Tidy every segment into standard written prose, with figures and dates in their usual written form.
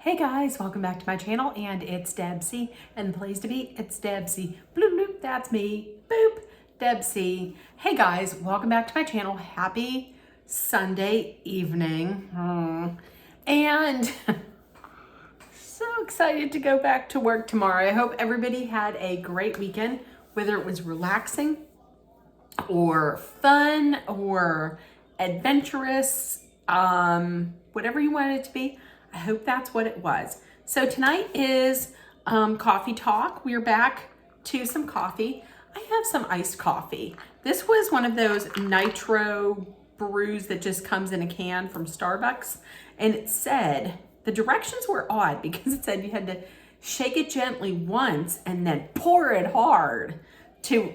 Hey guys, welcome back to my channel, and it's Debsy, and the place to be, it's Debsy. Bloop, bloop, that's me. Boop, Debsy. Hey guys, welcome back to my channel. Happy Sunday evening. And so excited to go back to work tomorrow. I hope everybody had a great weekend, whether it was relaxing or fun or adventurous, whatever you want it to be. I hope that's what it was. So tonight is coffee talk. We're back to some coffee. I have some iced coffee. This was one of those nitro brews that just comes in a can from Starbucks. And it said, the directions were odd because it said you had to shake it gently once and then pour it hard to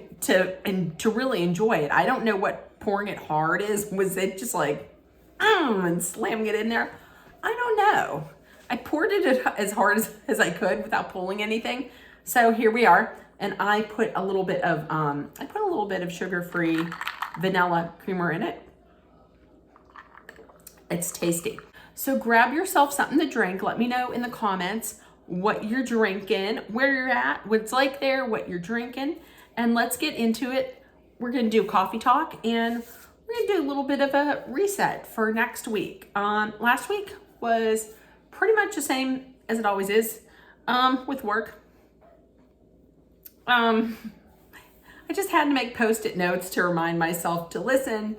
really enjoy it. I don't know what pouring it hard is. Was it just like, and slamming it in there? I don't know. I poured it as hard as I could without pulling anything. So here we are. And I put a little bit of sugar-free vanilla creamer in it. It's tasty. So grab yourself something to drink. Let me know in the comments what you're drinking, where you're at, what it's like there, what you're drinking, and let's get into it. We're gonna do coffee talk, and we're gonna do a little bit of a reset for next week. Last week was pretty much the same as it always is with work. I just had to make post-it notes to remind myself to listen,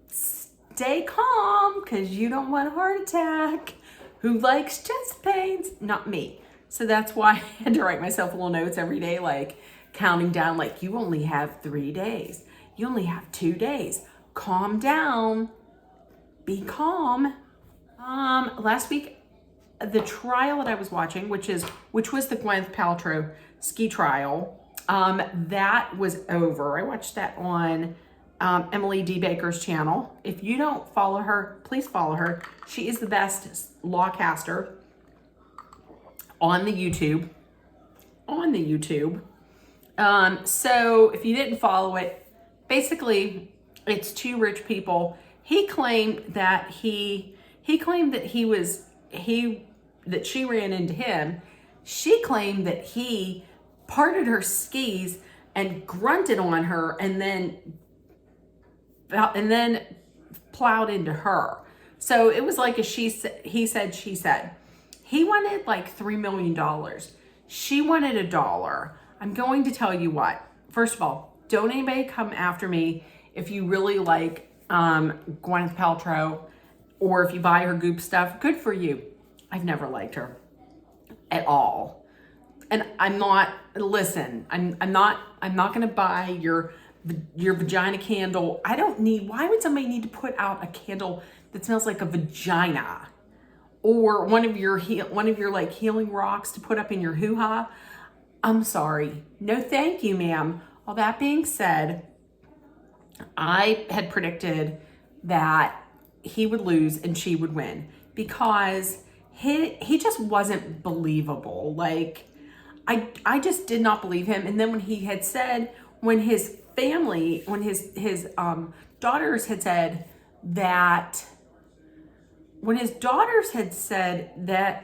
stay calm, because you don't want a heart attack. Who likes chest pains? Not me. So that's why I had to write myself little notes every day, like counting down, like you only have 3 days. You only have 2 days. Calm down. Be calm. Last week, the trial that I was watching, which was the Gwyneth Paltrow ski trial, that was over. I watched that on Emily D. Baker's channel. If you don't follow her, please follow her. She is the best lawcaster on the YouTube. So if you didn't follow it, basically it's two rich people. He claimed that that she ran into him. She claimed that he parted her skis and grunted on her and then plowed into her. So it was like he said, she said. He wanted like $3 million. She wanted $1. I'm going to tell you what. First of all, don't anybody come after me if you really like Gwyneth Paltrow, or if you buy her Goop stuff. Good for you. I've never liked her at all. And I'm not going to buy your vagina candle. Why would somebody need to put out a candle that smells like a vagina? Or one of your like healing rocks to put up in your hoo-ha? I'm sorry. No, thank you, ma'am. All that being said, I had predicted that he would lose and she would win because he just wasn't believable. Like, I just did not believe him. And then when he had said, when his daughters had said that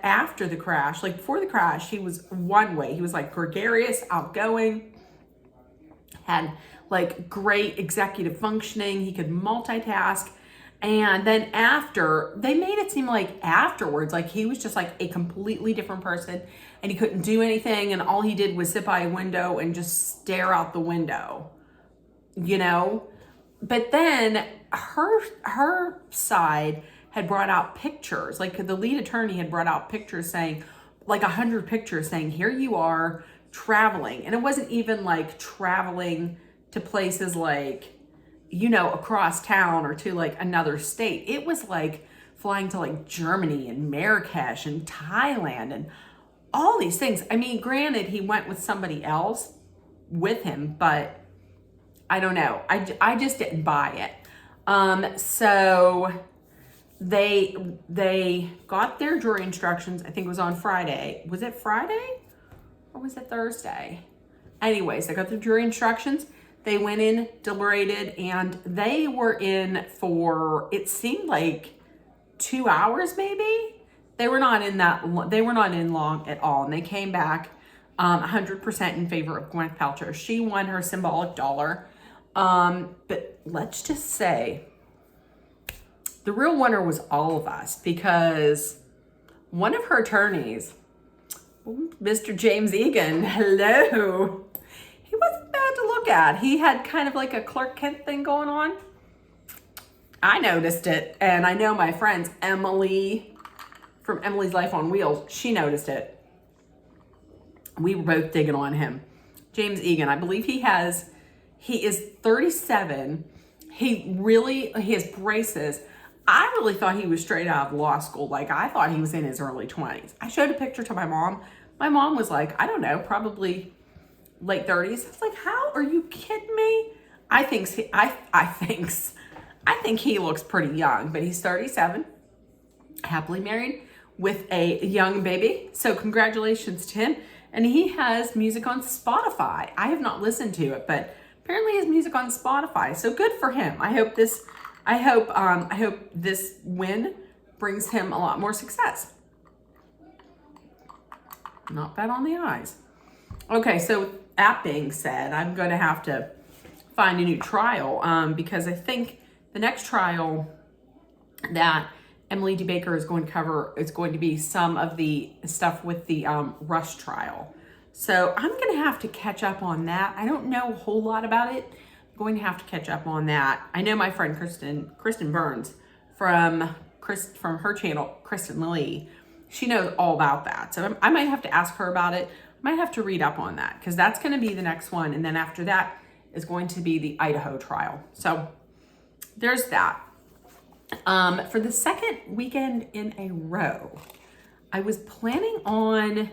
after the crash, like before the crash, he was one way. He was like gregarious, outgoing, had like great executive functioning. He could multitask. And then they made it seem like afterwards, like he was just like a completely different person and he couldn't do anything. And all he did was sit by a window and just stare out the window, you know? But then her side had brought out pictures, like the lead attorney had brought out pictures saying, like 100 pictures saying, here you are traveling. And it wasn't even like traveling to places like, you know, across town or to like another state. It was like flying to like Germany and Marrakesh and Thailand and all these things. I mean, granted, he went with somebody else with him, but I don't know. I just didn't buy it. So they got their jury instructions. I think it was on Friday. Was it Friday or was it Thursday? Anyways, they got their jury instructions. They went in, deliberated, and they were in for, it seemed like 2 hours maybe. they were not in long at all. And they came back 100% in favor of Gwyneth Paltrow. She won her symbolic $1. But let's just say the real winner was all of us, because one of her attorneys, Mr. James Egan, hello, he wasn't bad to look at. He had kind of like a Clark Kent thing going on. I noticed it, and I know my friends, Emily from Emily's Life on Wheels, she noticed it. We were both digging on him. James Egan, I believe he is 37. He has braces. I really thought he was straight out of law school. Like, I thought he was in his early 20s. I showed a picture to my mom. My mom was like, I don't know, probably late 30s. I was like, how are you kidding me? I think he looks pretty young, but he's 37, happily married with a young baby. So congratulations to him. And he has music on Spotify. I have not listened to it, but apparently he has music on Spotify. So good for him. I hope this win brings him a lot more success. Not bad on the eyes. Okay, so that being said, I'm going to have to find a new trial because I think the next trial that Emily D. Baker is going to cover is going to be some of the stuff with the Rush trial. So I'm going to have to catch up on that. I don't know a whole lot about it. I'm going to have to catch up on that. I know my friend Kristen Burns from her channel, Kristen Lee, she knows all about that. So I might have to ask her about it. I might have to read up on that, because that's going to be the next one. And then after that is going to be the Idaho trial. So there's that. For the second weekend in a row, I was planning on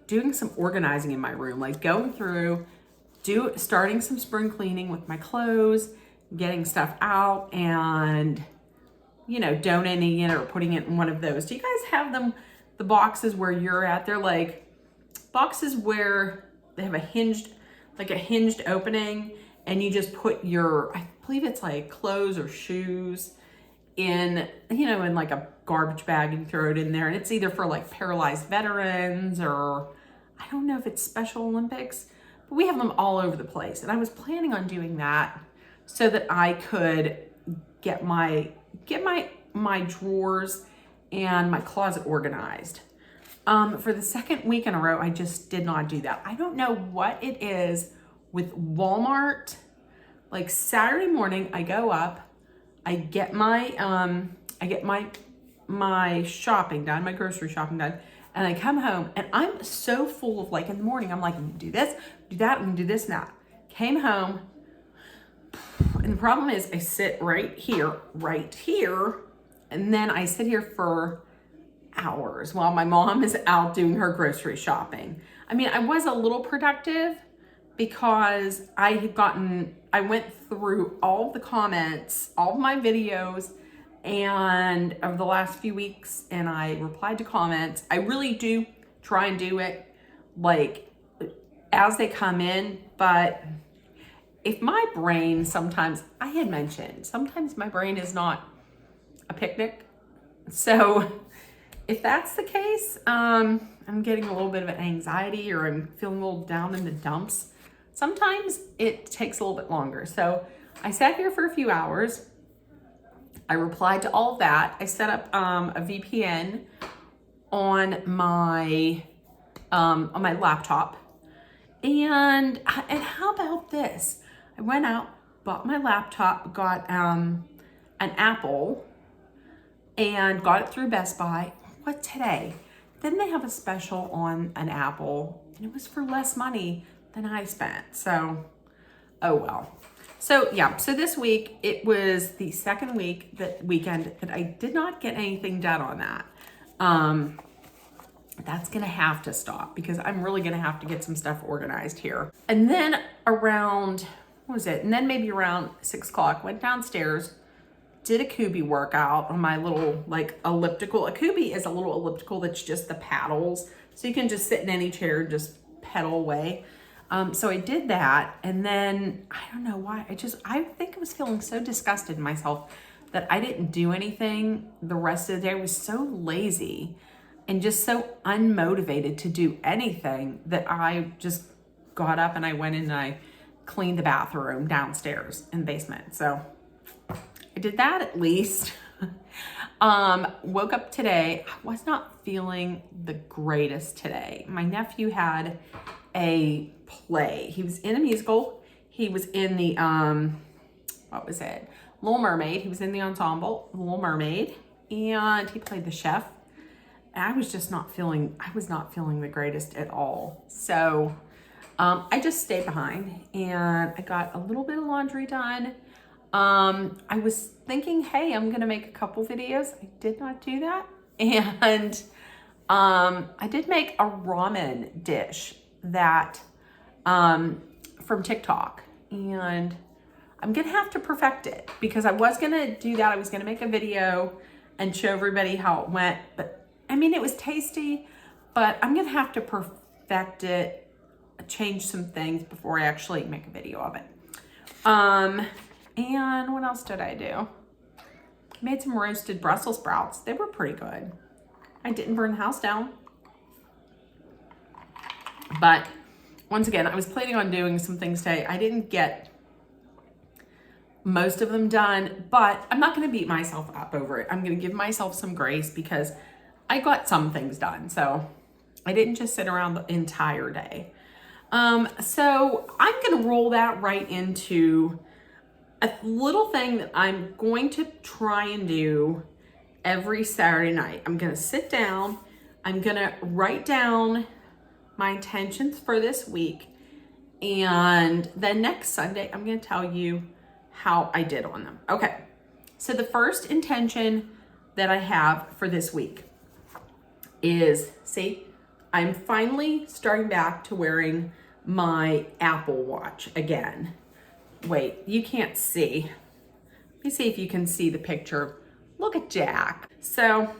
doing some organizing in my room, like going through, starting some spring cleaning with my clothes, getting stuff out, and donating it or putting it in one of those. Do you guys have them, the boxes where you're at? They're like boxes where they have a hinged opening, and you just put your, I believe it's like clothes or shoes in, in like a garbage bag, and throw it in there. And it's either for like paralyzed veterans, or I don't know if it's Special Olympics, but we have them all over the place. And I was planning on doing that so that I could get my drawers and my closet organized. For the second week in a row, I just did not do that. I don't know what it is with Walmart. Like Saturday morning, I go up, I get my shopping done, my grocery shopping done, and I come home, and I'm so full of, like, in the morning, I'm like, I'm gonna do this, do that, I'm gonna do this and that. Came home, and the problem is I sit right here, and then I sit here for hours while my mom is out doing her grocery shopping. I mean, I was a little productive because I went through all the comments, all of my videos, and over the last few weeks, and I replied to comments. I really do try and do it like as they come in, but if my brain sometimes my brain is not a picnic. So if that's the case, I'm getting a little bit of an anxiety, or I'm feeling a little down in the dumps. Sometimes it takes a little bit longer. So I sat here for a few hours. I replied to all of that. I set up a VPN on my laptop. And how about this? I went out, bought my laptop, got an Apple, and got it through Best Buy. What, today? Then they have a special on an Apple, and it was for less money than I spent. So, oh well. So yeah, so this week, it was the second weekend that I did not get anything done on that. That's gonna have to stop, because I'm really gonna have to get some stuff organized here. And then around, And then maybe around 6 o'clock, went downstairs, did a Kubi workout on my little elliptical. A Kubi is a little elliptical that's just the paddles. So you can just sit in any chair and just pedal away. So I did that, and then I don't know why, I think I was feeling so disgusted in myself that I didn't do anything the rest of the day. I was so lazy and just so unmotivated to do anything that I just got up and I went in and I cleaned the bathroom downstairs in the basement. So I did that at least. Woke up today. I was not feeling the greatest today. My nephew had a play. He was in a musical. He was in the, what was it? Little Mermaid. He was in the ensemble, Little Mermaid, and he played the chef. And I was not feeling the greatest at all. So I just stayed behind and I got a little bit of laundry done. I was thinking, hey, I'm gonna make a couple videos. I did not do that. And I did make a ramen dish that from TikTok, and I'm gonna have to perfect it because I was gonna do that. I was gonna make a video and show everybody how it went, but I mean, it was tasty, but I'm gonna have to perfect it, change some things before I actually make a video of it. And what else did I do? Made some roasted Brussels sprouts. They were pretty good. I didn't burn the house down. But once again, I was planning on doing some things today. I didn't get most of them done, but I'm not gonna beat myself up over it. I'm gonna give myself some grace because I got some things done. So I didn't just sit around the entire day. So I'm gonna roll that right into a little thing that I'm going to try and do every Saturday night. I'm gonna sit down, I'm gonna write down my intentions for this week, and then next Sunday, I'm gonna tell you how I did on them. Okay, so the first intention that I have for this week is, see, I'm finally starting back to wearing my Apple Watch again. Wait, you can't see. Let me see if you can see the picture. Look at Jack. So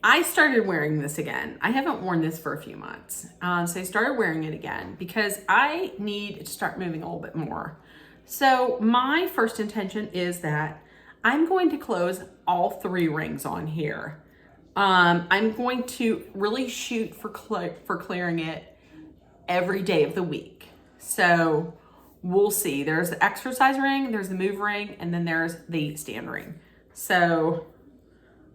I started wearing this again. I haven't worn this for a few months. So I started wearing it again because I need to start moving a little bit more. So my first intention is that I'm going to close all 3 rings on here. I'm going to really shoot for clearing it every day of the week. So we'll see. There's the exercise ring, there's the move ring, and then there's the stand ring. So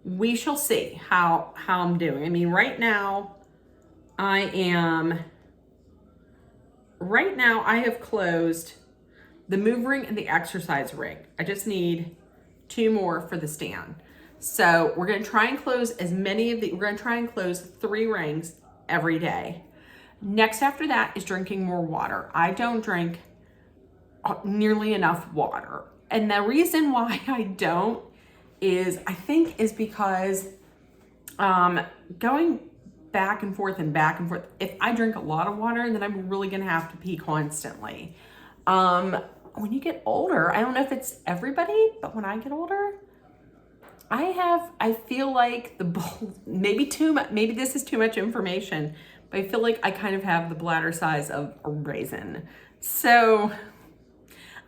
we shall see how I'm doing. I mean, right now I have closed the move ring and the exercise ring. I just need 2 more for the stand. So we're gonna try and close we're gonna try and close 3 rings every day. Next after that is drinking more water. I don't drink nearly enough water. And the reason why I don't is because going back and forth, if I drink a lot of water, then I'm really gonna have to pee constantly. When you get older, I don't know if it's everybody, but when I get older, I feel like maybe this is too much information, but I feel like I kind of have the bladder size of a raisin. So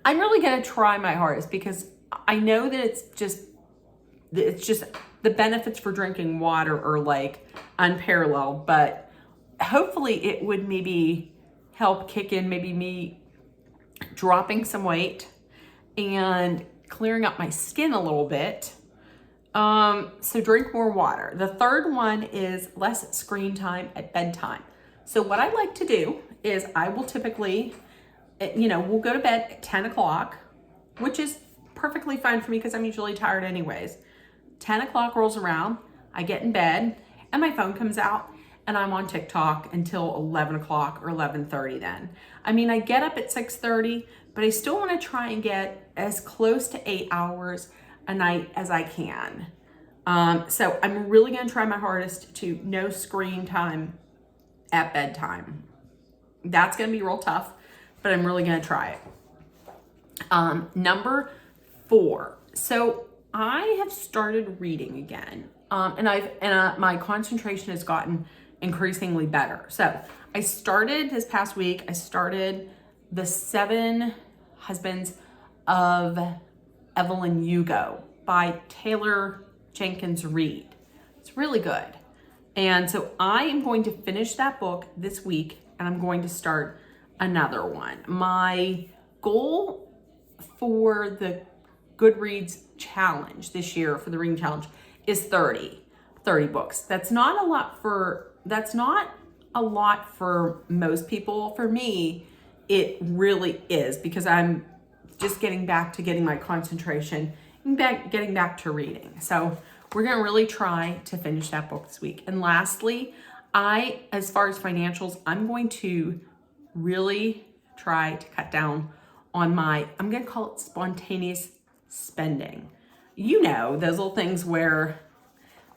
I'm really gonna try my hardest because I know that it's just the benefits for drinking water are like unparalleled, but hopefully it would maybe help kick in maybe me dropping some weight and clearing up my skin a little bit. So drink more water. The third one is less screen time at bedtime. So what I like to do is I will typically, we'll go to bed at 10 o'clock, which is perfectly fine for me because I'm usually tired anyways. 10 o'clock rolls around, I get in bed and my phone comes out and I'm on TikTok until 11 o'clock or 11:30 then. I mean, I get up at 6:30, but I still want to try and get as close to 8 hours a night as I can. So I'm really going to try my hardest to no screen time at bedtime. That's going to be real tough, but I'm really going to try it. Number 4. So I have started reading again. And my concentration has gotten increasingly better. So I started this past week, The 7 Husbands of Evelyn Hugo by Taylor Jenkins Reid. It's really good. And so I am going to finish that book this week, and I'm going to start another one. My goal for the Goodreads challenge this year, for the reading challenge, is 30 books. That's not a lot for most people. For me, it really is, because I'm just getting back to getting my concentration and getting back to reading. So we're going to really try to finish that book this week. And lastly, as far as financials, I'm going to really try to cut down on I'm going to call it spontaneous spending. You know, those little things where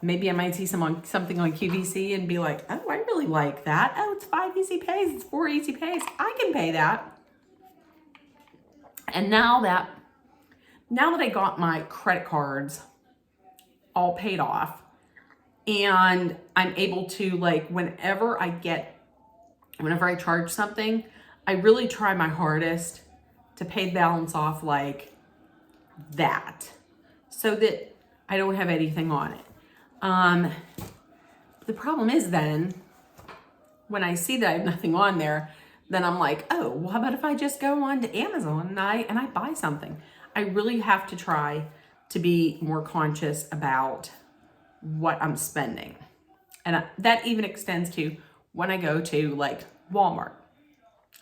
maybe I might see something on QVC and be like, oh, I really like that. Oh, it's 5 easy pays. It's 4 easy pays. I can pay that. And now that I got my credit cards all paid off, and I'm able to, like, whenever I charge something, I really try my hardest to pay the balance off like that, so that I don't have anything on it. The problem is then, when I see that I have nothing on there, then I'm like, oh, well, how about if I just go on to Amazon and I buy something? I really have to try to be more conscious about what I'm spending. And that even extends to when I go to, like, Walmart.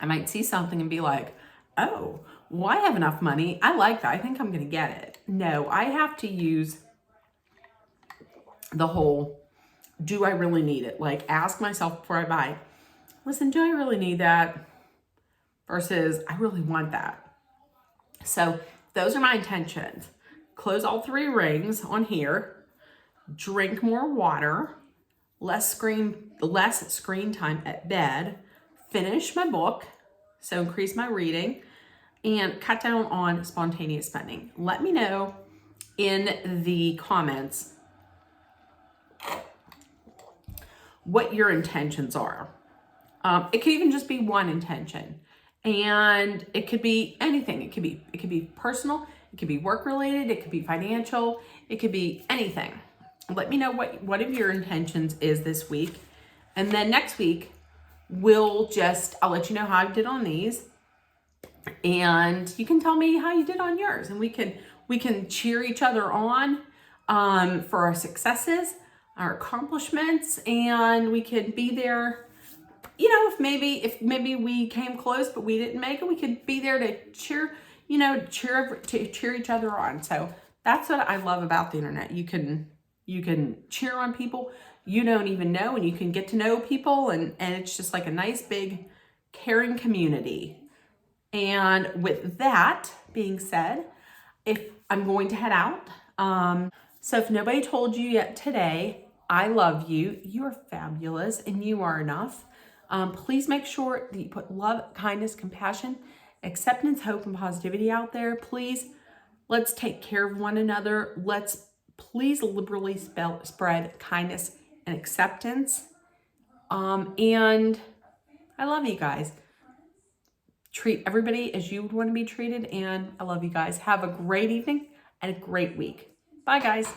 I might see something and be like, oh, well, I have enough money. I like that. I think I'm going to get it. No, I have to use the whole, do I really need it? Like, ask myself before I buy, listen, do I really need that? Versus, I really want that. So those are my intentions. Close all 3 rings on here, drink more water, less screen time at bed, finish my book, so increase my reading, and cut down on spontaneous spending. Let me know in the comments what your intentions are. It could even just be one intention, and it could be anything. It could be personal, it could be work related, it could be financial, it could be anything. Let me know what one of your intentions is this week, and then next week I'll let you know how I did on these, and you can tell me how you did on yours, and we can cheer each other on for our successes, our accomplishments, and we can be there. You know, if maybe we came close but we didn't make it, we could be there to cheer each other on. So that's what I love about the internet. You can cheer on people you don't even know, and you can get to know people, and it's just like a nice big caring community. And with that being said, if I'm going to head out, so if nobody told you yet today, I love you. You are fabulous, and you are enough. Please make sure that you put love, kindness, compassion, acceptance, hope, and positivity out there. Please, let's take care of one another. Let's please liberally spread kindness and acceptance. And I love you guys. Treat everybody as you would want to be treated, and I love you guys. Have a great evening and a great week. Bye, guys.